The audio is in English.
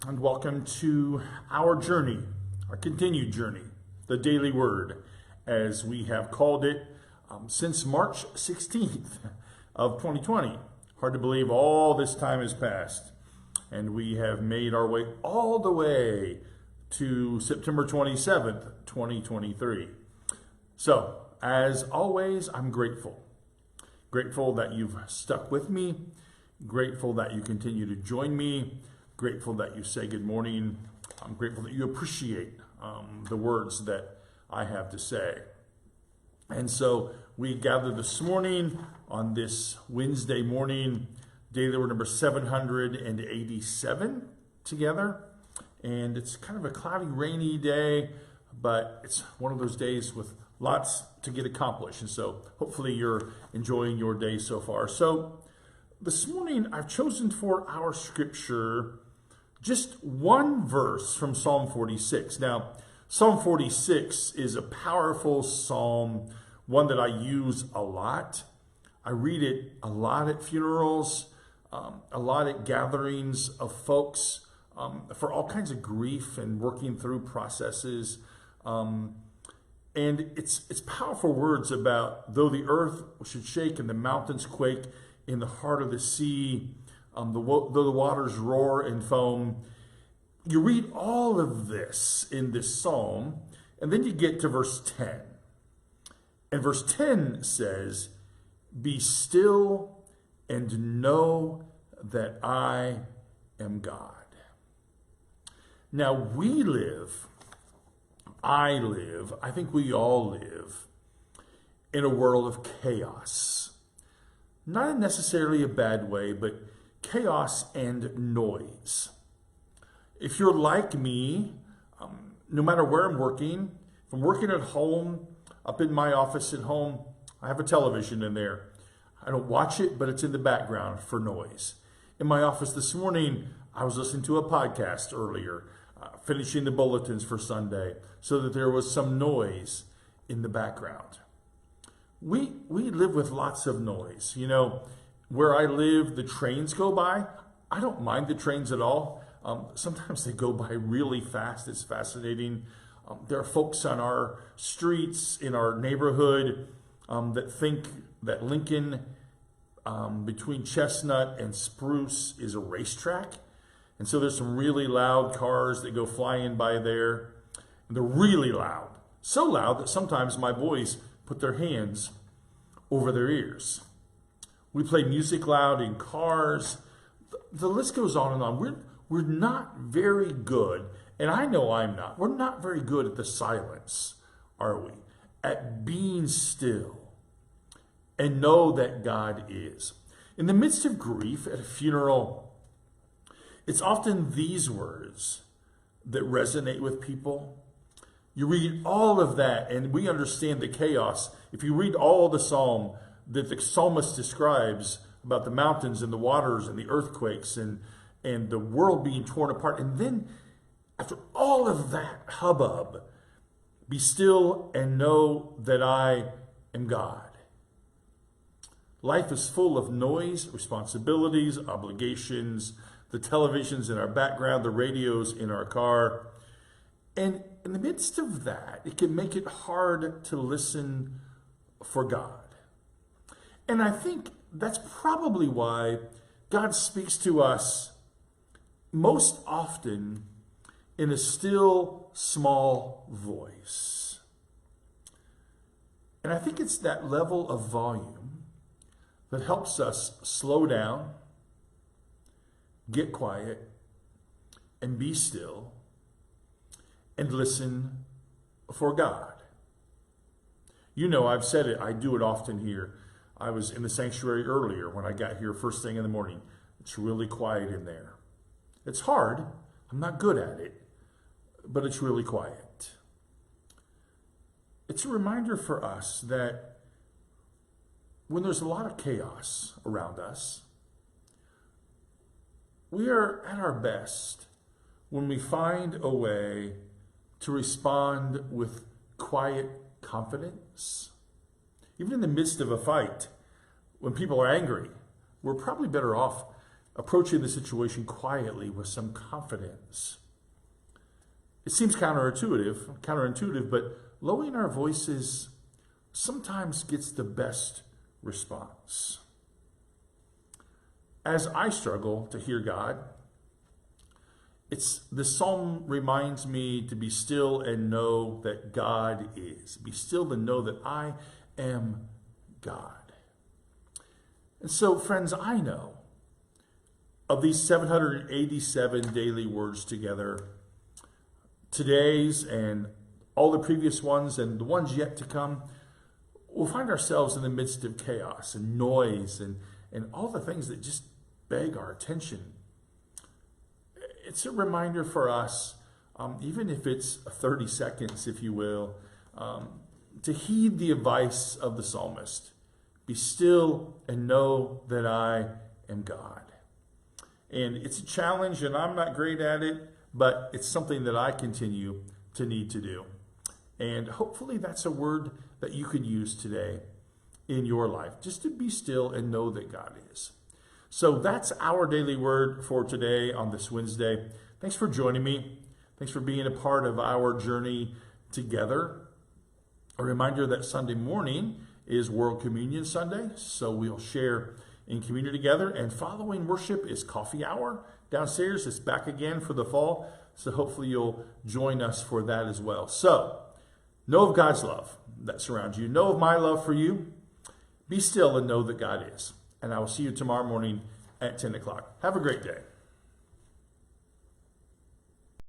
and welcome to our journey, our continued journey, the Daily Word, as we have called it since March 16th of 2020. Hard to believe all this time has passed, and we have made our way all the way to September 27th, 2023. So, as always, I'm grateful. Grateful that you've stuck with me. Grateful that you continue to join me. Grateful that you say good morning. I'm grateful that you appreciate the words that I have to say. And so we gather this morning on this Wednesday morning, Daily Word number 787 together. And it's kind of a cloudy, rainy day, but it's one of those days with lots to get accomplished. And so hopefully you're enjoying your day so far. So this morning I've chosen for our scripture just one verse from Psalm 46. Now, Psalm 46 is a powerful psalm, one that I use a lot. I read it a lot at funerals, a lot at gatherings of folks for all kinds of grief and working through processes. And it's powerful words about though the earth should shake and the mountains quake in the heart of the sea, though the waters roar and foam. You read all of this in this psalm, and then you get to verse 10. And verse 10 says, "Be still and know that I am God." Now I think we all live in a world of chaos. Not necessarily a bad way, but chaos and noise. If you're like me, no matter where I'm working, if I'm working at home, up in my office at home, I have a television in there. I don't watch it, but it's in the background for noise. In my office this morning, I was listening to a podcast earlier, finishing the bulletins for Sunday, so that there was some noise in the background. We live with lots of noise. You know, where I live, the trains go by. I don't mind the trains at all. Sometimes they go by really fast. It's fascinating. There are folks on our streets, in our neighborhood, that think that Lincoln, between Chestnut and Spruce, is a racetrack. And so there's some really loud cars that go flying by there. And they're really loud. So loud that sometimes my boys put their hands over their ears. We play music loud in cars. The list goes on and on. We're not very good, and I know I'm not. We're not very good at the silence, are we? At being still and know that God is. In the midst of grief at a funeral, it's often these words that resonate with people. You read all of that, and we understand the chaos. If you read all the psalm that the psalmist describes about the mountains and the waters and the earthquakes and the world being torn apart, and then after all of that hubbub, be still and know that I am God. Life is full of noise, responsibilities, obligations, the televisions in our background, the radios in our car. And in the midst of that, it can make it hard to listen for God. And I think that's probably why God speaks to us most often in a still, small voice. And I think it's that level of volume that helps us slow down, get quiet, and be still, and listen for God. You know, I've said it, I do it often here. I was in the sanctuary earlier when I got here first thing in the morning. It's really quiet in there. It's hard. I'm not good at it, but it's really quiet. It's a reminder for us that when there's a lot of chaos around us, we are at our best when we find a way to respond with quiet confidence. Even in the midst of a fight, when people are angry, we're probably better off approaching the situation quietly with some confidence. It seems counterintuitive, but lowering our voices sometimes gets the best response. As I struggle to hear God, this psalm reminds me to be still and know that God is. Be still and know that I am God. And so, friends, I know of these 787 daily words together, today's and all the previous ones and the ones yet to come, we'll find ourselves in the midst of chaos and noise and all the things that just beg our attention. It's a reminder for us, even if it's 30 seconds, if you will, to heed the advice of the psalmist. Be still and know that I am God. And it's a challenge, and I'm not great at it, but it's something that I continue to need to do. And hopefully that's a word that you could use today in your life, just to be still and know that God is. So that's our daily word for today on this Wednesday. Thanks for joining me. Thanks for being a part of our journey together. A reminder that Sunday morning is World Communion Sunday, so we'll share in communion together. And following worship is coffee hour downstairs. It's back again for the fall, so hopefully you'll join us for that as well. So know of God's love that surrounds you. Know of my love for you. Be still and know that God is. And I will see you tomorrow morning at 10 o'clock. Have a great day.